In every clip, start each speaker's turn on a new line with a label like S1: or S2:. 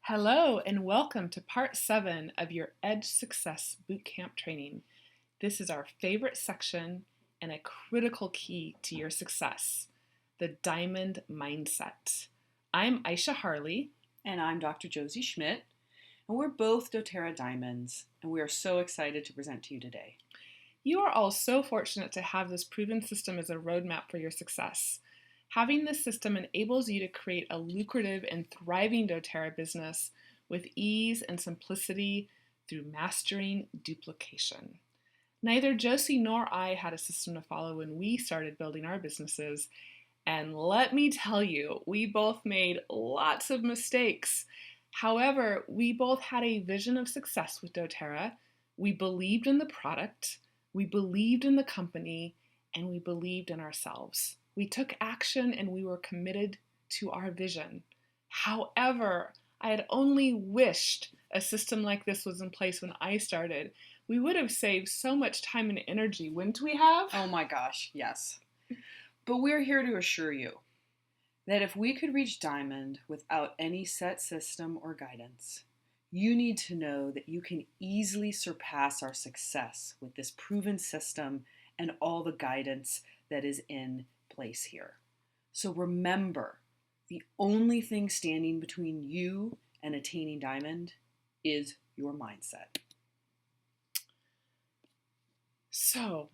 S1: Hello and welcome to part 7 of your Edge Success Bootcamp training. This is our favorite section and a critical key to your success, the diamond mindset. I'm Aisha Harley.
S2: And I'm Dr. Josie Schmidt, and we're both doTERRA Diamonds, and we are so excited to present to you today.
S1: You are all so fortunate to have this proven system as a roadmap for your success. Having this system enables you to create a lucrative and thriving doTERRA business with ease and simplicity through mastering duplication. Neither Josie nor I had a system to follow when we started building our businesses, and let me tell you, we both made lots of mistakes. However, we both had a vision of success with doTERRA. We believed in the product, we believed in the company, and we believed in ourselves. We took action and we were committed to our vision. However, I had only wished a system like this was in place when I started. We would have saved so much time and energy, wouldn't we have?
S2: Oh my gosh, yes. But we're here to assure you that if we could reach Diamond without any set system or guidance, you need to know that you can easily surpass our success with this proven system and all the guidance that is in place here. So remember, the only thing standing between you and attaining Diamond is your mindset.
S1: So,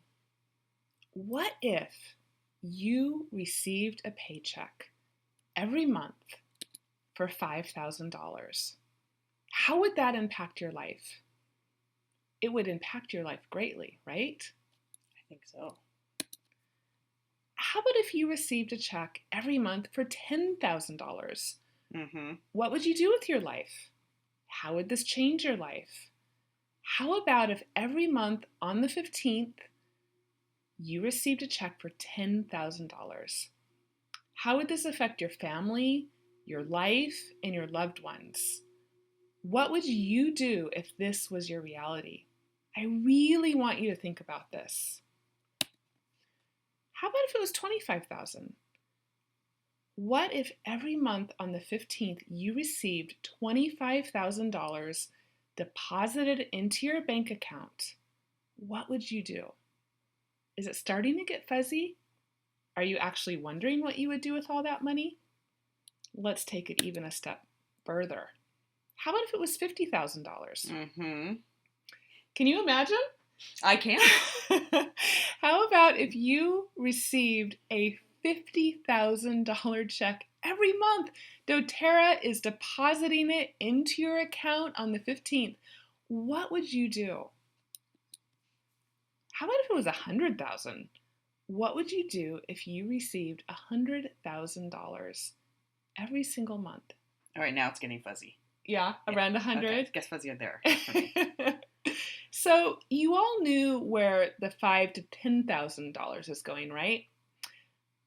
S1: what if you received a paycheck every month for $5,000? How would that impact your life? It would impact your life greatly, right?
S2: I think so.
S1: How about if you received a check every month for $10,000? What would you do with your life? How would this change your life? How about if every month on the 15th, you received a check for $10,000? How would this affect your family, your life, and your loved ones? What would you do if this was your reality? I really want you to think about this. How about if it was $25,000? What if every month on the 15th you received $25,000 deposited into your bank account? What would you do? Is it starting to get fuzzy? Are you actually wondering what you would do with all that money? Let's take it even a step further. How about if it was $50,000? Can you imagine?
S2: I can.
S1: How about if you received a $50,000 check every month? doTERRA is depositing it into your account on the 15th. What would you do? How about if it was $100,000? What would you do if you received $100,000 every single month?
S2: All right, now it's getting fuzzy.
S1: Yeah, around 100.
S2: Okay, it gets fuzzier there.
S1: So you all knew where the $5,000 to $10,000 is going, right?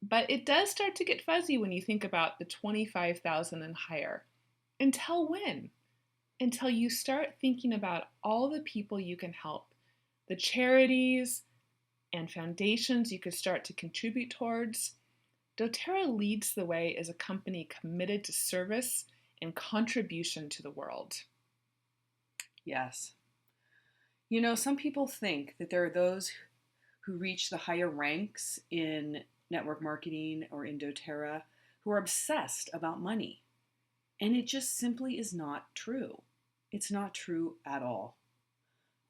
S1: But it does start to get fuzzy when you think about the $25,000 and higher. Until when? Until you start thinking about all the people you can help, the charities and foundations you could start to contribute towards. doTERRA leads the way as a company committed to service and contribution to the world.
S2: Yes. You know, some people think that there are those who reach the higher ranks in network marketing or in doTERRA who are obsessed about money. And it just simply is not true. It's not true at all.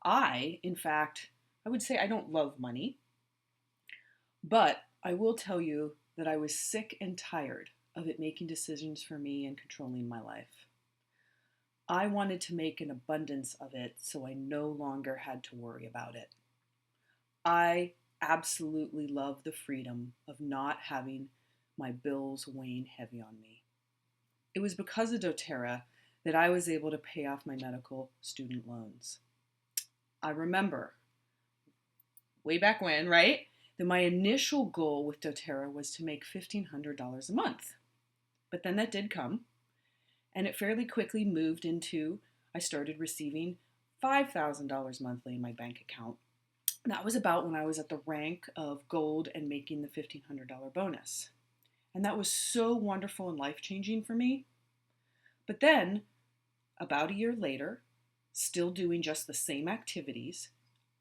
S2: In fact, I would say I don't love money, but I will tell you that I was sick and tired of it making decisions for me and controlling my life. I wanted to make an abundance of it so I no longer had to worry about it. I absolutely love the freedom of not having my bills weighing heavy on me. It was because of doTERRA that I was able to pay off my medical student loans. I remember way back when, right, that my initial goal with doTERRA was to make $1,500 a month. But then that did come. And it fairly quickly moved into, I started receiving $5,000 monthly in my bank account. That was about when I was at the rank of gold and making the $1,500 bonus. And that was so wonderful and life-changing for me. But then About a year later, still doing just the same activities,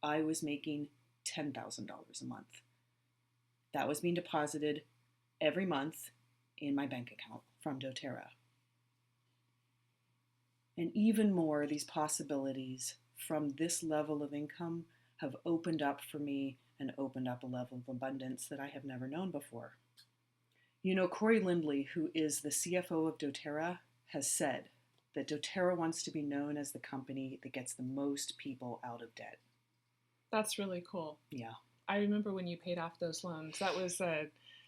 S2: I was making $10,000 a month. That was being deposited every month in my bank account from doTERRA. And even more, these possibilities from this level of income have opened up for me and opened up a level of abundance that I have never known before. You know, Corey Lindley, who is the CFO of doTERRA, has said that doTERRA wants to be known as the company that gets the most people out of debt.
S1: That's really cool.
S2: Yeah.
S1: I remember when you paid off those loans. That was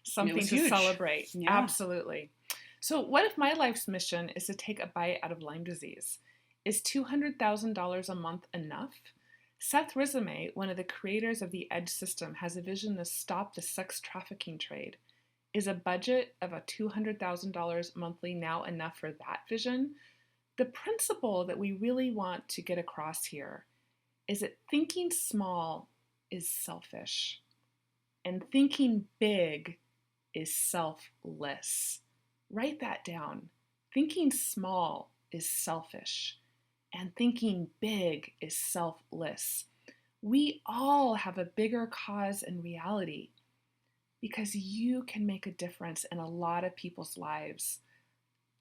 S1: something to
S2: huge.
S1: celebrate.
S2: Yeah.
S1: Absolutely. So what if my life's mission is to take a bite out of Lyme disease? Is $200,000 a month enough? Seth Rizame, one of the creators of the EDGE system, has a vision to stop the sex trafficking trade. Is a budget of a $200,000 monthly now enough for that vision? The principle that we really want to get across here is that thinking small is selfish, and thinking big is selfless. Write that down. Thinking small is selfish, and thinking big is selfless. We all have a bigger cause in reality because you can make a difference in a lot of people's lives.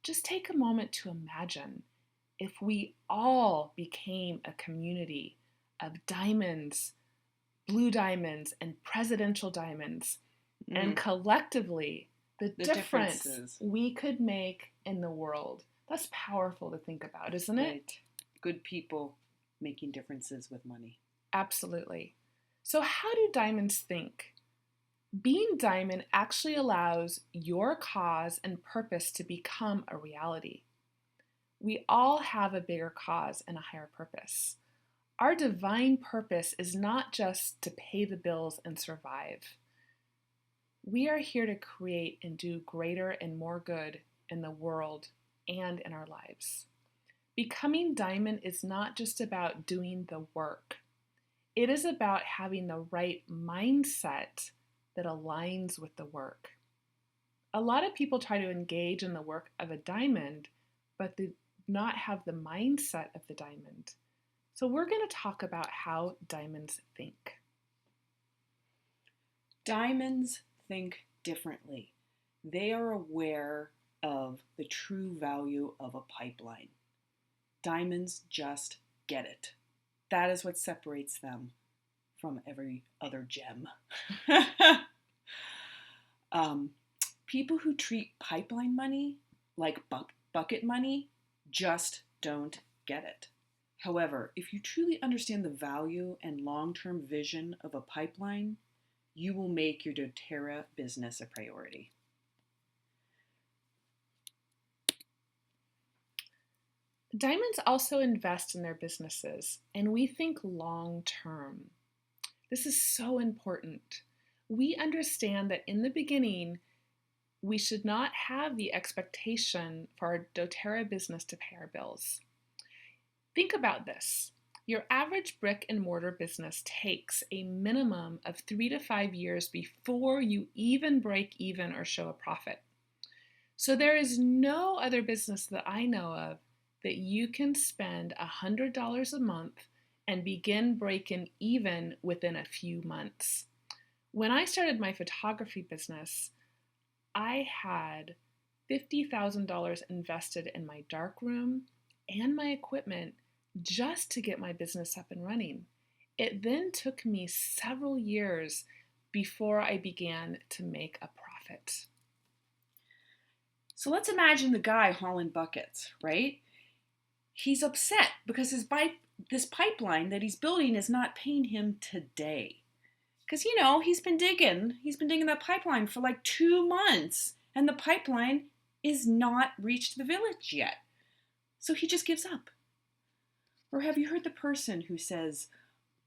S1: Just take a moment to imagine if we all became a community of diamonds, blue diamonds, and presidential diamonds, and collectively the difference we could make in the world. That's powerful to think about, isn't it?
S2: Right. Good people making differences with money.
S1: Absolutely. So how do diamonds think? Being diamond actually allows your cause and purpose to become a reality. We all have a bigger cause and a higher purpose. Our divine purpose is not just to pay the bills and survive. We are here to create and do greater and more good in the world and in our lives. Becoming diamond is not just about doing the work. It is about having the right mindset that aligns with the work. A lot of people try to engage in the work of a diamond, but they do not have the mindset of the diamond. So we're going to talk about how diamonds think.
S2: Diamonds think differently. They are aware of the true value of a pipeline. Diamonds just get it. That is what separates them from every other gem. People who treat pipeline money like bucket money just don't get it. However, if you truly understand the value and long-term vision of a pipeline, you will make your doTERRA business a priority.
S1: Diamonds also invest in their businesses, and we think long-term. This is so important. We understand that in the beginning, we should not have the expectation for our doTERRA business to pay our bills. Think about this. Your average brick and mortar business takes a minimum of 3 to 5 years before you even break even or show a profit. So there is no other business that I know of that you can spend $100 a month and begin breaking even within a few months. When I started my photography business, I had $50,000 invested in my darkroom and my equipment just to get my business up and running. It then took me several years before I began to make a profit.
S2: So let's imagine the guy hauling buckets, right? He's upset because this pipeline that he's building is not paying him today. Because, he's been digging that pipeline for like 2 months, and the pipeline is not reached the village yet. So he just gives up. Or have you heard the person who says,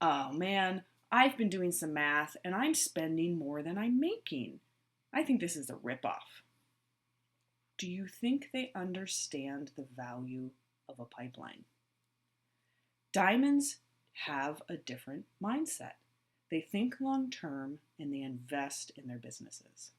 S2: oh man, I've been doing some math and I'm spending more than I'm making. I think this is a ripoff. Do you think they understand the value of a pipeline? Diamonds have a different mindset. They think long term and they invest in their businesses.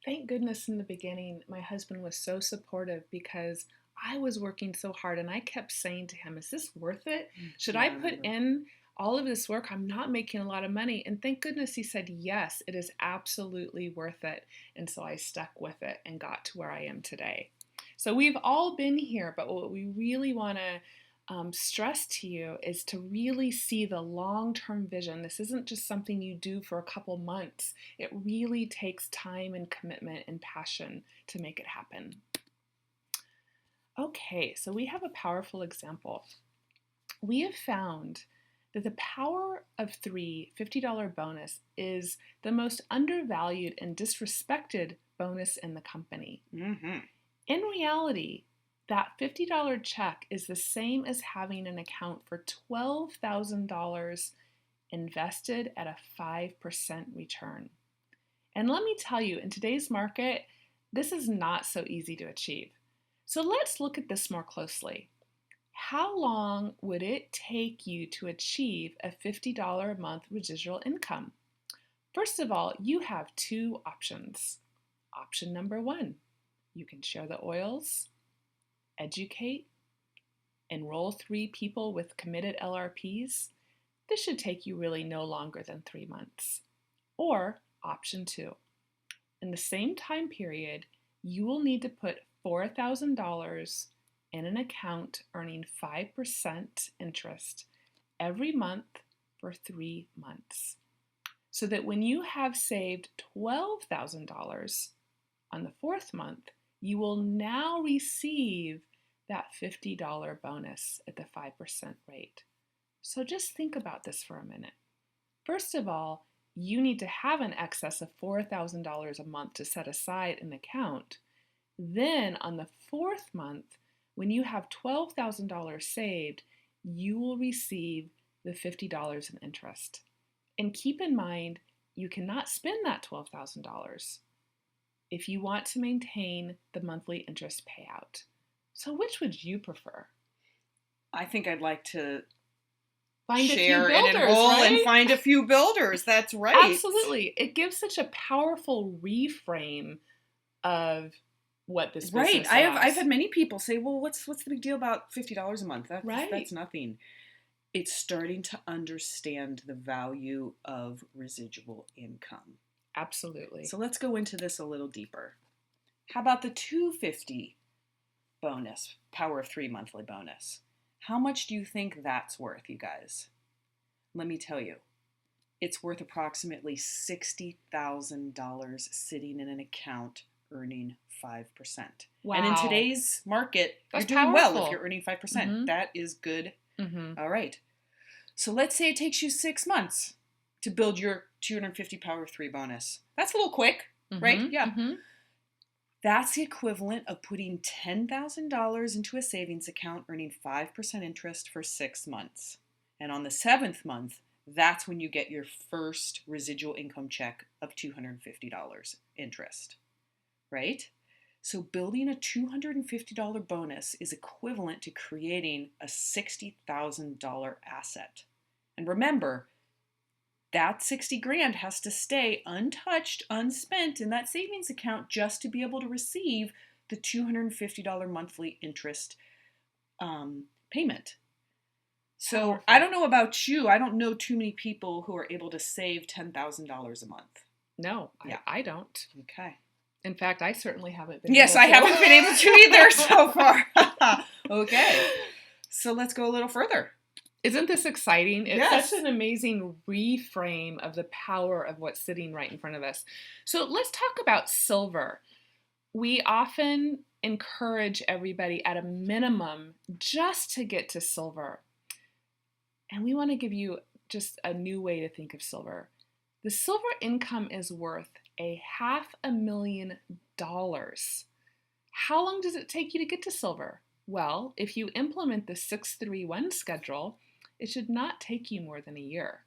S1: Thank goodness in the beginning, my husband was so supportive because I was working so hard and I kept saying to him, is this worth it? Should
S2: Yeah,
S1: I
S2: I
S1: put
S2: remember.
S1: in all of this work? I'm not making a lot of money. And thank goodness he said, yes, it is absolutely worth it. And so I stuck with it and got to where I am today. So we've all been here, but what we really want to stress to you is to really see the long-term vision. This isn't just something you do for a couple months. It really takes time and commitment and passion to make it happen. Okay, so we have a powerful example. We have found that the power of three $50 bonus is the most undervalued and disrespected bonus in the company.
S2: Mm-hmm.
S1: In reality, that $50 check is the same as having an account for $12,000 invested at a 5% return. And let me tell you, in today's market, this is not so easy to achieve. So let's look at this more closely. How long would it take you to achieve a $50 a month residual income? First of all, you have two options. Option number one, you can share the oils, educate, enroll 3 people with committed LRPs. This should take you really no longer than 3 months. Or option 2, in the same time period, you will need to put $4,000 in an account earning 5% interest every month for 3 months. So that when you have saved $12,000 on the 4th month, you will now receive that $50 bonus at the 5% rate. So just think about this for a minute. First of all, you need to have an excess of $4,000 a month to set aside an account. Then on the 4th month, when you have $12,000 saved, you will receive the $50 in interest. And keep in mind, you cannot spend that $12,000 if you want to maintain the monthly interest payout. So which would you prefer?
S2: I think I'd like to
S1: Find
S2: share
S1: a few builders,
S2: and enroll
S1: right?
S2: and find a few builders. That's right.
S1: Absolutely. It gives such a powerful reframe of what this business
S2: Right.
S1: is.
S2: I've had many people say, well, what's the big deal about $50 a month? That's nothing. It's starting to understand the value of residual income.
S1: Absolutely.
S2: So let's go into this a little deeper. How about the $250 bonus, power of 3 monthly bonus? How much do you think that's worth, you guys? Let me tell you. It's worth approximately $60,000 sitting in an account earning 5%.
S1: Wow.
S2: And in today's market,
S1: that's
S2: you're doing
S1: powerful.
S2: well if you're earning 5%. Mm-hmm. That is good.
S1: Mm-hmm.
S2: All right. So let's say it takes you 6 months to build your 250 power of 3 bonus. That's a little quick, right? Yeah. Mm-hmm. That's the equivalent of putting $10,000 into a savings account, earning 5% interest for 6 months. And on the 7th month, that's when you get your first residual income check of $250 interest, right? So building a $250 bonus is equivalent to creating a $60,000 asset. And remember, that 60 grand has to stay untouched, unspent in that savings account just to be able to receive the $250 monthly interest payment. So powerful. I don't know about you. I don't know too many people who are able to save $10,000 a month.
S1: No, yeah. I don't.
S2: Okay.
S1: In fact, I certainly haven't been
S2: Yes,
S1: able to.
S2: I haven't been able to either so far. Okay. So let's go a little further.
S1: Isn't this exciting? It's
S2: yes.
S1: such an amazing reframe of the power of what's sitting right in front of us. So let's talk about silver. We often encourage everybody at a minimum just to get to silver. And we want to give you just a new way to think of silver. The silver income is worth $500,000. How long does it take you to get to silver? Well, if you implement the 631 schedule, it should not take you more than a year.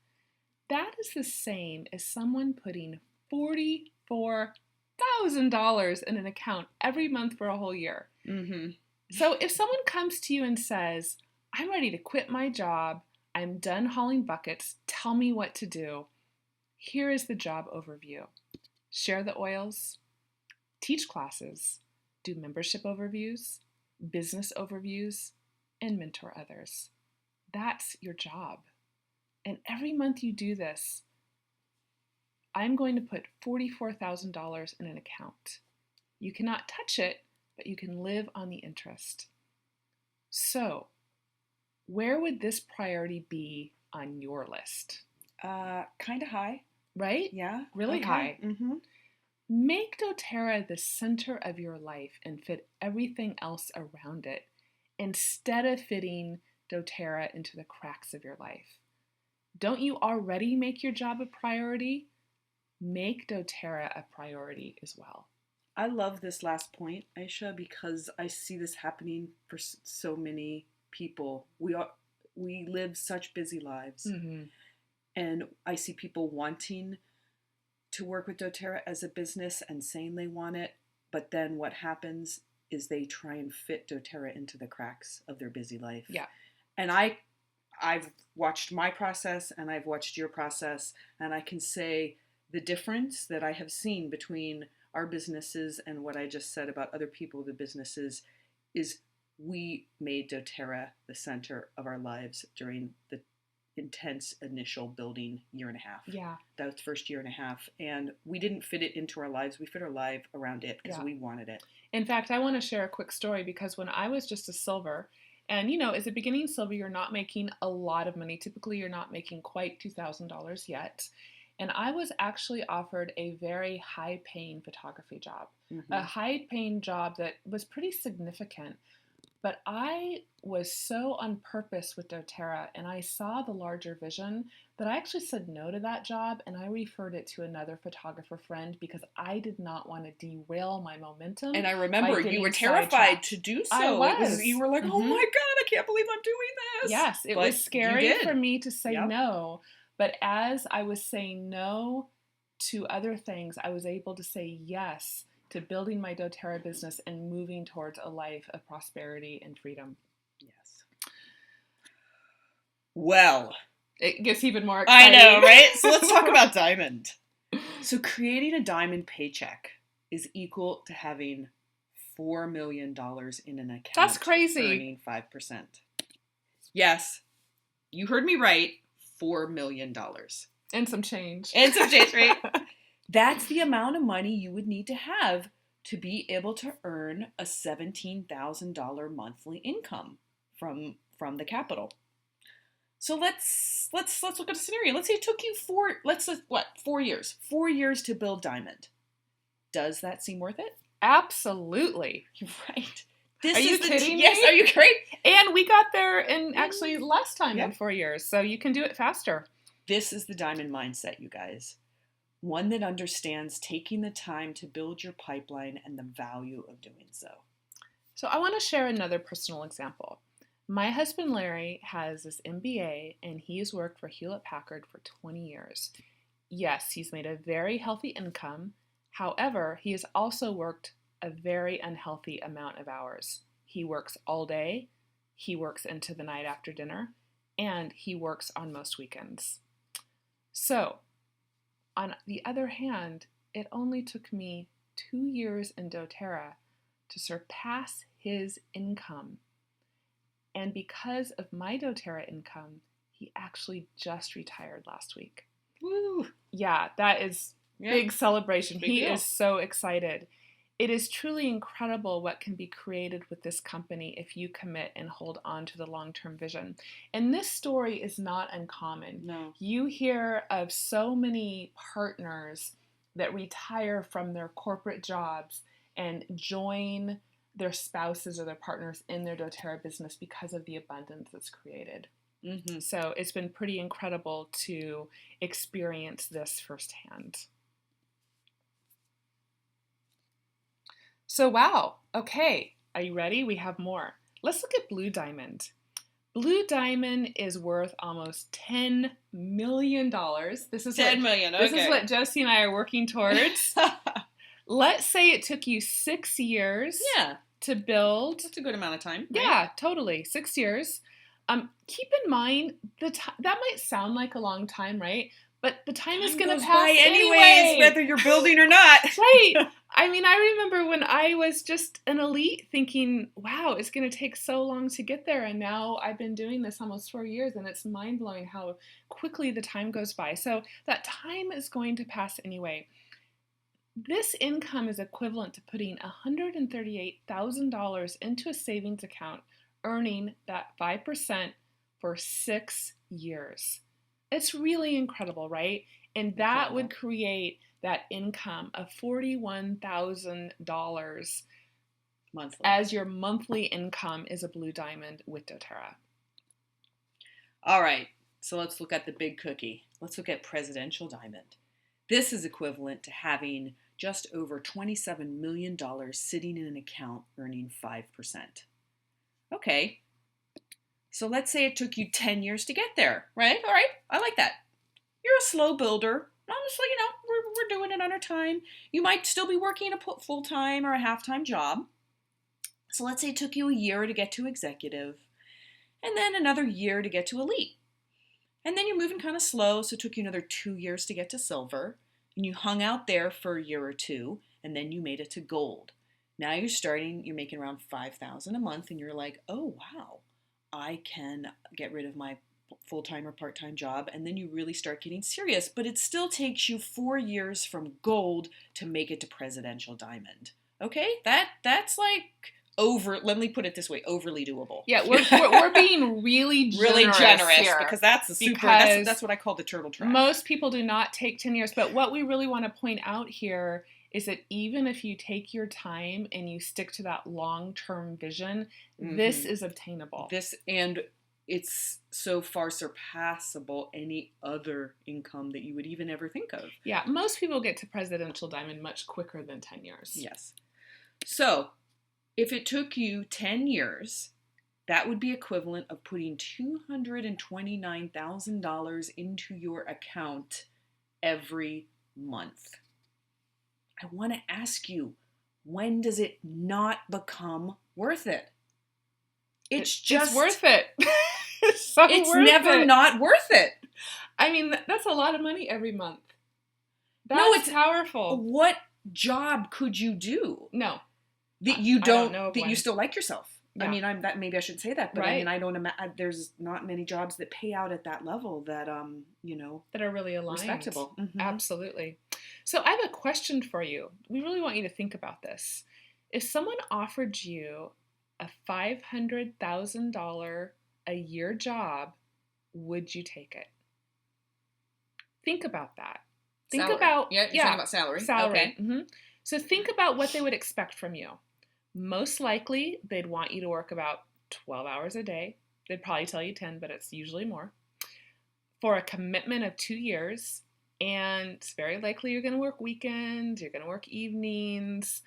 S1: That is the same as someone putting $44,000 in an account every month for a whole year. Mm-hmm. So if someone comes to you and says, I'm ready to quit my job, I'm done hauling buckets, tell me what to do. Here is the job overview. Share the oils, teach classes, do membership overviews, business overviews, and mentor others. That's your job. And every month you do this, I'm going to put $44,000 in an account. You cannot touch it, but you can live on the interest. So, where would this priority be on your list?
S2: Kind of high.
S1: Right?
S2: Yeah.
S1: Really
S2: okay.
S1: high.
S2: Mm-hmm.
S1: Make doTERRA the center of your life and fit everything else around it instead of fitting doTERRA into the cracks of your life. Don't you already make your job a priority? Make doTERRA a priority as well.
S2: I love this last point, Aisha, because I see this happening for so many people. We live such busy lives.
S1: Mm-hmm.
S2: And I see people wanting to work with doTERRA as a business and saying they want it, but then what happens is they try and fit doTERRA into the cracks of their busy life.
S1: Yeah.
S2: And I've watched my process and I've watched your process, and I can say the difference that I have seen between our businesses and what I just said about other people, the businesses, is we made doTERRA the center of our lives during the intense initial building year and a half.
S1: Yeah.
S2: That was the first year and a half. And we didn't fit it into our lives. We fit our life around it because we wanted it.
S1: In fact, I want to share a quick story because when I was just a silver, and as a beginning silver, you're not making a lot of money. Typically, you're not making quite $2,000 yet. And I was actually offered a very high-paying photography job, a high-paying job that was pretty significant. But I was so on purpose with doTERRA, and I saw the larger vision that I actually said no to that job, and I referred it to another photographer friend because I did not want to derail my momentum.
S2: And I remember you were terrified to do so.
S1: I was.
S2: You were like, oh my God, I can't believe I'm doing this.
S1: Yes, it was scary for me to say no. But as I was saying no to other things, I was able to say yes to building my doTERRA business and moving towards a life of prosperity and freedom.
S2: Yes. Well,
S1: it gets even more exciting.
S2: I know, right? So let's talk about diamond. So creating a diamond paycheck is equal to having $4 million in an account.
S1: That's crazy.
S2: Earning 5%. Yes, you heard me right. $4 million.
S1: And some change.
S2: And some change, right? That's the amount of money you would need to have to be able to earn a $17,000 monthly income from the capital. So let's look at a scenario. Let's say it took you 4 years. 4 years to build diamond. Does that seem worth it?
S1: Absolutely.
S2: Right.
S1: Are you kidding me?
S2: Yes, are you great?
S1: And we got there in actually less time than 4 years, so you can do it faster.
S2: This is the diamond mindset, you guys. One that understands taking the time to build your pipeline and the value of doing so.
S1: So I want to share another personal example. My husband Larry has this MBA, and he's worked for Hewlett-Packard for 20 years. Yes, he's made a very healthy income. However, he has also worked a very unhealthy amount of hours. He works all day, he works into the night after dinner, and he works on most weekends. So, on the other hand, it only took me 2 years in doTERRA to surpass his income. And because of my doTERRA income, he actually just retired last week.
S2: Woo!
S1: Yeah, that is big celebration.
S2: Big
S1: he
S2: deal.
S1: is so excited. It is truly incredible what can be created with this company if you commit and hold on to the long-term vision. And this story is not uncommon.
S2: No.
S1: You hear of so many partners that retire from their corporate jobs and join their spouses or their partners in their doTERRA business because of the abundance that's created.
S2: Mm-hmm.
S1: So it's been pretty incredible to experience this firsthand. So wow, okay, are you ready? We have more. Let's look at Blue Diamond. Blue Diamond is worth almost $10 million. This is
S2: $10 million, okay.
S1: This is what Josie and I are working towards. Let's say it took you 6 years to build.
S2: That's a good amount of time.
S1: Right? Yeah, totally, 6 years. Keep in mind, that might sound like a long time, right? But the time is
S2: Time
S1: going to
S2: goes
S1: pass
S2: by
S1: anyway.
S2: whether you're building or not.
S1: Right. I mean, I remember when I was just an elite thinking, wow, it's going to take so long to get there. And now I've been doing this almost 4 years, and it's mind-blowing how quickly the time goes by. So that time is going to pass anyway. This income is equivalent to putting $138,000 into a savings account, earning that 5% for 6 years. It's really incredible, right? And that would create that income of $41,000
S2: monthly
S1: as your monthly income is a Blue Diamond with doTERRA.
S2: All right, so let's look at the big cookie. Let's look at Presidential Diamond. This is equivalent to having just over $27 million sitting in an account earning 5%. Okay, so let's say it took you 10 years to get there, right? All right, I like that. You're a slow builder. Honestly, we're doing it on our time. You might still be working a full-time or a half-time job. So let's say it took you a year to get to executive, and then another year to get to elite. And then you're moving kind of slow, so it took you another 2 years to get to silver. And you hung out there for a year or two, and then you made it to gold. Now you're making around $5,000 a month, and you're like, oh, wow, I can get rid of my full-time or part-time job, and then you really start getting serious. But it still takes you 4 years from gold to make it to Presidential Diamond. Okay? That's like let me put it this way, overly doable.
S1: Yeah, we're being really generous here,
S2: because that's that's what I call the turtle trap.
S1: Most people do not take 10 years, but what we really want to point out here is that even if you take your time and you stick to that long-term vision, this is obtainable.
S2: And it's so far surpassable any other income that you would even ever think of.
S1: Yeah, most people get to Presidential Diamond much quicker than 10 years.
S2: Yes. So if it took you 10 years, that would be equivalent of putting $229,000 into your account every month. I want to ask you, when does it not become worth it? It's
S1: worth it. It's
S2: never not worth it.
S1: I mean, that's a lot of money every month. It's powerful.
S2: What job could you do?
S1: No.
S2: That you you still like yourself. Yeah. I mean, maybe I should say that, but right. I mean, I don't there's not many jobs that pay out at that level that
S1: that are really aligned.
S2: Respectable. Mm-hmm.
S1: Absolutely. So I have a question for you. We really want you to think about this. If someone offered you a $500,000 a year job, would you take it? Think about that. Think about
S2: you're talking about salary.
S1: Okay. Mm-hmm. So think about what they would expect from you. Most likely, they'd want you to work about 12 hours a day. They'd probably tell you 10, but it's usually more. For a commitment of 2 years, and it's very likely you're going to work weekends, you're going to work evenings,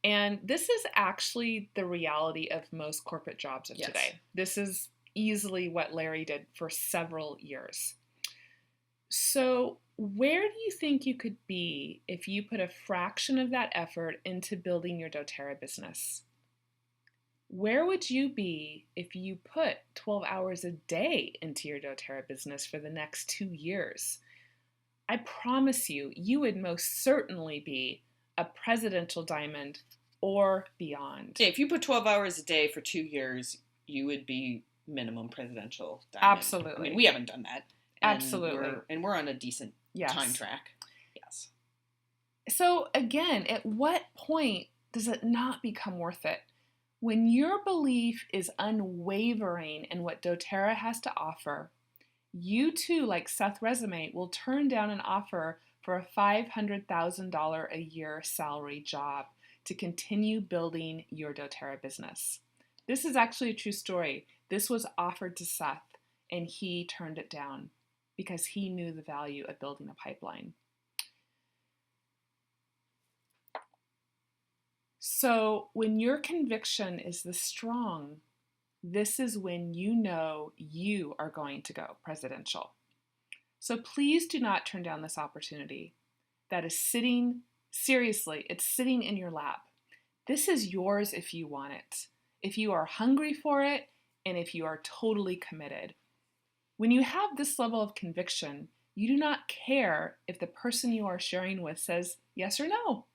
S1: and this is actually the reality of most corporate jobs of today. This is easily what Larry did for several years. So where do you think you could be if you put a fraction of that effort into building your doTERRA business? Where would you be if you put 12 hours a day into your doTERRA business for the next 2 years? I promise you, you would most certainly be a Presidential Diamond or beyond.
S2: Yeah, if you put 12 hours a day for 2 years, you would be minimum Presidential Diamond.
S1: Absolutely.
S2: I mean, we haven't done that.
S1: Absolutely.
S2: We're on a decent time track. Yes.
S1: So again, at what point does it not become worth it? When your belief is unwavering in what doTERRA has to offer, you too, like Seth Resume, will turn down an offer for a $500,000 a year salary job to continue building your doTERRA business. This is actually a true story. This was offered to Seth, and he turned it down because he knew the value of building a pipeline. So when your conviction is this strong, this is when you know you are going to go presidential. So please do not turn down this opportunity that is seriously, it's sitting in your lap. This is yours if you want it, if you are hungry for it, and if you are totally committed. When you have this level of conviction, You do not care if the person you are sharing with says yes or no,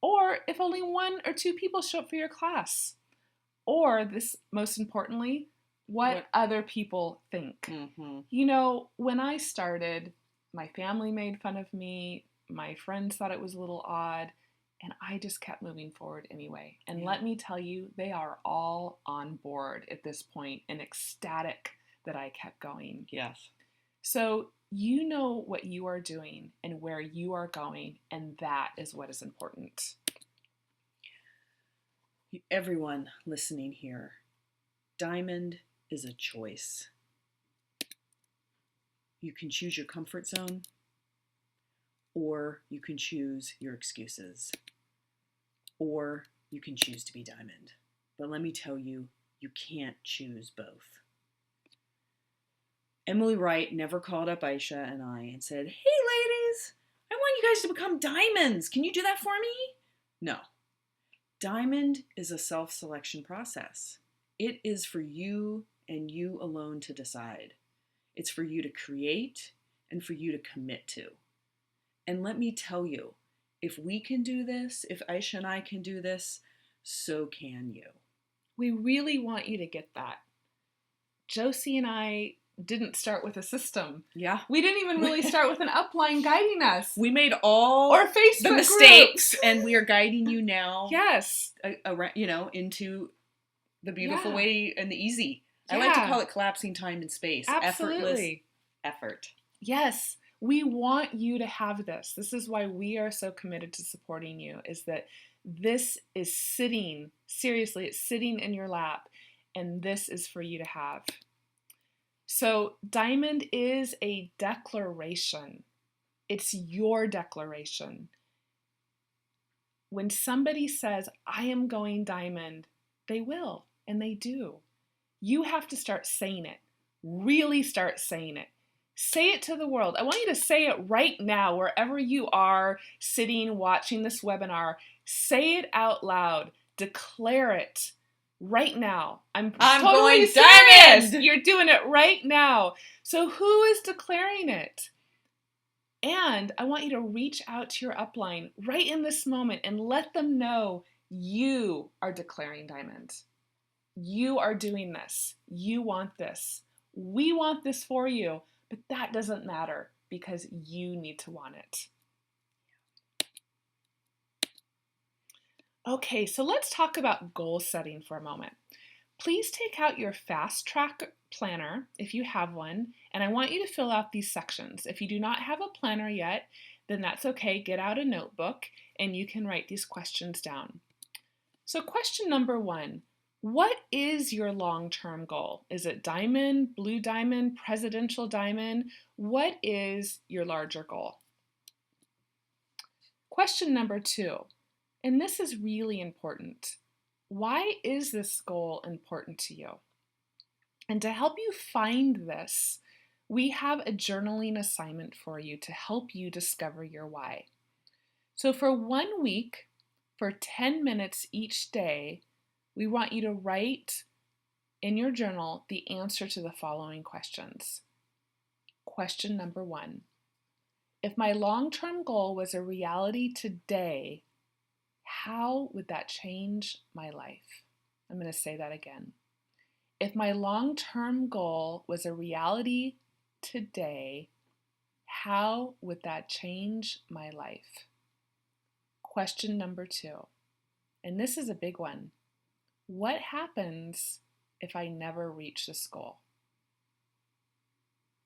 S1: or if only 1 or 2 people show up for your class, or this, most importantly, what other people think. You know, when I started, my family made fun of me, my friends thought it was a little odd, and I just kept moving forward anyway. And let me tell you, they are all on board at this point and ecstatic that I kept going.
S2: Yes.
S1: So you know what you are doing and where you are going, and that is what is important.
S2: Everyone listening here, diamond is a choice. You can choose your comfort zone, or you can choose your excuses, or you can choose to be diamond. But let me tell you, you can't choose both. Emily Wright never called up Aisha and I and said, "Hey ladies, I want you guys to become diamonds. Can you do that for me?" No. Diamond is a self-selection process. It is for you and you alone to decide. It's for you to create and for you to commit to. And let me tell you, if we can do this, if Aisha and I can do this, so can you.
S1: We really want you to get that. Josie and I didn't start with a system.
S2: Yeah.
S1: We didn't even really start with an upline guiding us.
S2: We made all
S1: or Facebook
S2: the mistakes,
S1: groups.
S2: And we are guiding you now.
S1: Yes.
S2: Into the beautiful way and the easy. I like to call it collapsing time and space.
S1: Absolutely.
S2: Effortless effort.
S1: Yes. We want you to have this. This is why we are so committed to supporting you, is that this is sitting, seriously, it's sitting in your lap, and this is for you to have. So diamond is a declaration. It's your declaration. When somebody says, I am going diamond, they will, and they do. You have to start saying it. Really start saying it. Say it to the world. I want you to say it right now, wherever you are sitting, watching this webinar. Say it out loud. Declare it right now. I'm totally
S2: going
S1: serious.
S2: diamond.
S1: You're doing it right now. So who is declaring it? And I want you to reach out to your upline right in this moment and let them know you are declaring diamond. You are doing this. You want this. We want this for you, but that doesn't matter because you need to want it. Okay, so let's talk about goal setting for a moment. Please take out your fast track planner if you have one, and I want you to fill out these sections. If you do not have a planner yet, then that's okay. Get out a notebook and you can write these questions down. So question number 1, what is your long-term goal? Is it diamond, blue diamond, presidential diamond? What is your larger goal? Question number 2, and this is really important. Why is this goal important to you? And to help you find this, we have a journaling assignment for you to help you discover your why. So for 1 week, for 10 minutes each day, we want you to write in your journal the answer to the following questions. Question number 1, if my long-term goal was a reality today, how would that change my life? I'm going to say that again. If my long-term goal was a reality today, how would that change my life? Question number 2, and this is a big one. What happens if I never reach this goal?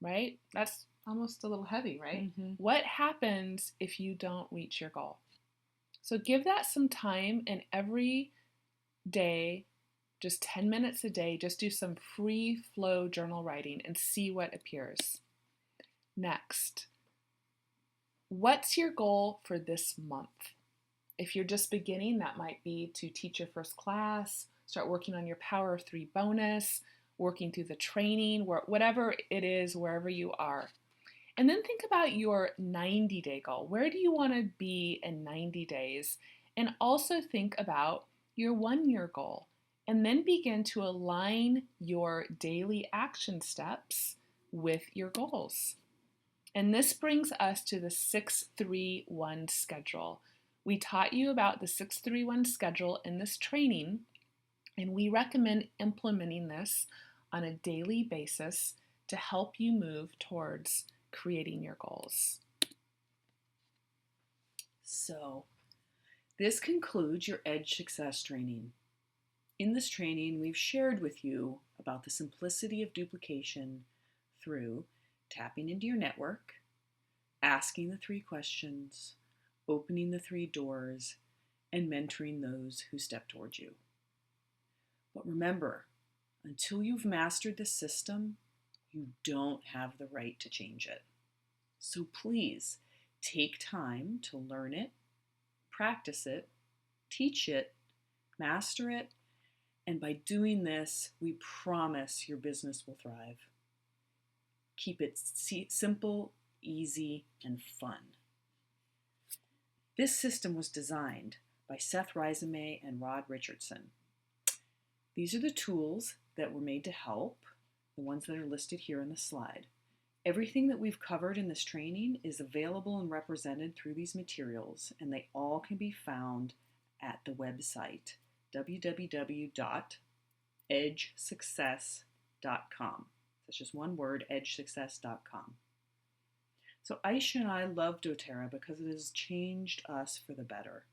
S1: Right? That's almost a little heavy, right?
S2: Mm-hmm.
S1: What happens if you don't reach your goal? So give that some time, and every day, just 10 minutes a day, just do some free flow journal writing and see what appears. Next, what's your goal for this month? If you're just beginning, that might be to teach your first class, start working on your Power of 3 bonus, working through the training, whatever it is, wherever you are. And then think about your 90-day goal. Where do you want to be in 90 days? And also think about your 1-year goal. And then begin to align your daily action steps with your goals. And this brings us to the 631 schedule. We taught you about the 631 schedule in this training, and we recommend implementing this on a daily basis to help you move towards creating your goals.
S2: So, this concludes your Edge Success training. In this training, we've shared with you about the simplicity of duplication through tapping into your network, asking the 3 questions, opening the 3 doors, and mentoring those who step towards you. But remember, until you've mastered the system, you don't have the right to change it. So please take time to learn it, practice it, teach it, master it, and by doing this, we promise your business will thrive. Keep it simple, easy, and fun. This system was designed by Seth Reisame and Rod Richardson. These are the tools that were made to help, the ones that are listed here on the slide. Everything that we've covered in this training is available and represented through these materials, and they all can be found at the website www.edgesuccess.com. That's just one word, edgesuccess.com. So Aisha and I love doTERRA because it has changed us for the better.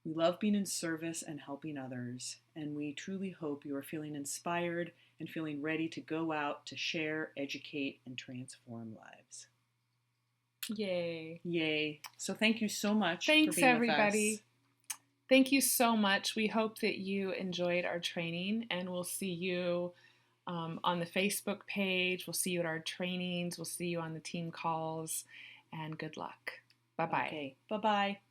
S2: We love being in service and helping others, and we truly hope you are feeling inspired and feeling ready to go out to share, educate, and transform lives.
S1: Yay.
S2: Yay. So thank you so much
S1: for being everybody.
S2: with us.
S1: Thank you so much. We hope that you enjoyed our training, and we'll see you on the Facebook page. We'll see you at our trainings. We'll see you on the team calls, and good luck. Bye-bye.
S2: Okay. Bye-bye.